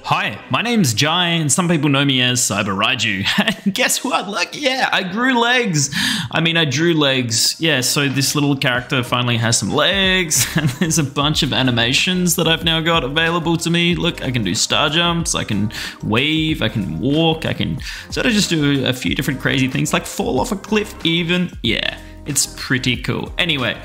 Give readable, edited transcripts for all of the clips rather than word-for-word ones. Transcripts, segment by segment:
Hi, my name's Jai, and some people know me as Cyber Raiju. And guess what? Look, yeah, I grew legs. I drew legs. Yeah, so this little character finally has some legs, and there's a bunch of animations that I've now got available to me. Look, I can do star jumps, I can wave, I can walk, I can sort of just do a few different crazy things, like fall off a cliff even. Yeah. It's pretty cool. Anyway,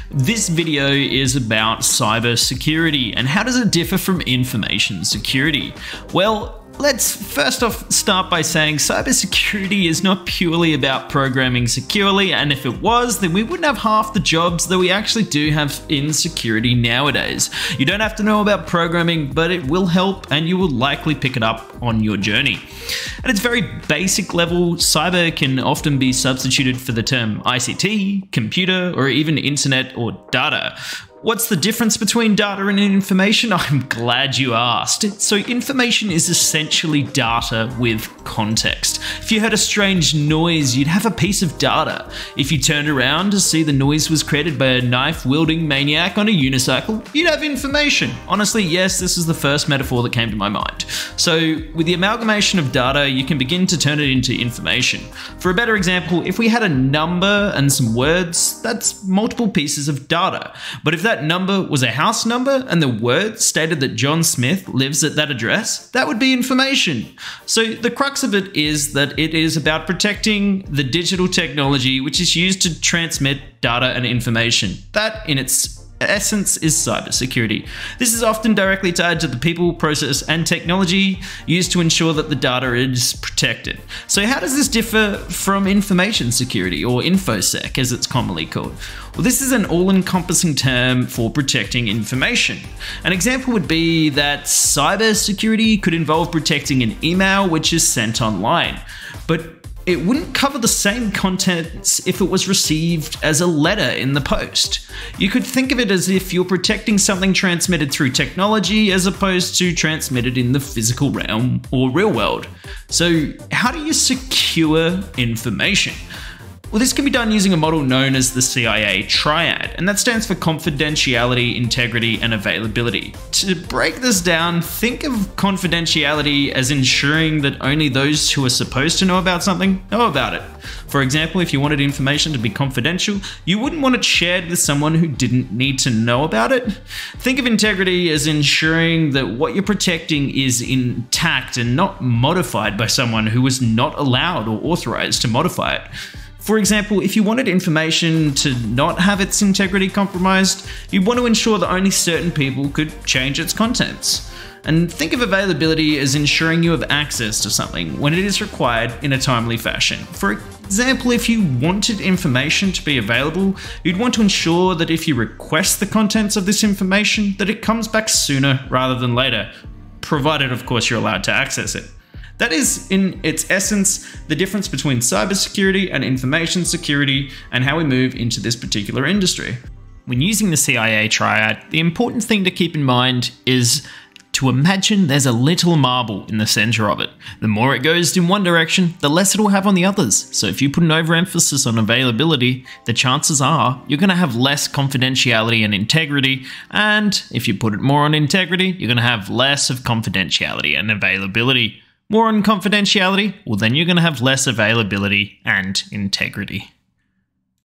this video is about cybersecurity and how does it differ from information security? Well, let's first off start by saying cybersecurity is not purely about programming securely, and if it was, then we wouldn't have half the jobs that we actually do have in security nowadays. You don't have to know about programming, but it will help and you will likely pick it up on your journey. At its very basic level, cyber can often be substituted for the term ICT, computer, or even internet or data. What's the difference between data and information? I'm glad you asked. So information is essentially data with context. If you heard a strange noise, you'd have a piece of data. If you turned around to see the noise was created by a knife-wielding maniac on a unicycle, you'd have information. Honestly, yes, this is the first metaphor that came to my mind. So with the amalgamation of data, you can begin to turn it into information. For a better example, if we had a number and some words, that's multiple pieces of data. But if that number was a house number and the word stated that John Smith lives at that address, that would be information. So the crux of it is that it is about protecting the digital technology which is used to transmit data and information. That in its essence is cybersecurity. This is often directly tied to the people, process, and technology used to ensure that the data is protected. So how does this differ from information security, or InfoSec as it's commonly called? Well, this is an all-encompassing term for protecting information. An example would be that cybersecurity could involve protecting an email which is sent online, but it wouldn't cover the same contents if it was received as a letter in the post. You could think of it as if you're protecting something transmitted through technology as opposed to transmitted in the physical realm or real world. So how do you secure information? Well, this can be done using a model known as the CIA Triad, and that stands for confidentiality, integrity, and availability. To break this down, think of confidentiality as ensuring that only those who are supposed to know about something know about it. For example, if you wanted information to be confidential, you wouldn't want it shared with someone who didn't need to know about it. Think of integrity as ensuring that what you're protecting is intact and not modified by someone who was not allowed or authorized to modify it. For example, if you wanted information to not have its integrity compromised, you'd want to ensure that only certain people could change its contents. And think of availability as ensuring you have access to something when it is required in a timely fashion. For example, if you wanted information to be available, you'd want to ensure that if you request the contents of this information, that it comes back sooner rather than later, provided of course you're allowed to access it. That is, in its essence, the difference between cybersecurity and information security and how we move into this particular industry. When using the CIA Triad, the important thing to keep in mind is to imagine there's a little marble in the center of it. The more it goes in one direction, the less it will have on the others. So if you put an overemphasis on availability, the chances are you're going to have less confidentiality and integrity. And if you put it more on integrity, you're going to have less of confidentiality and availability. More on confidentiality, well then you're going to have less availability and integrity.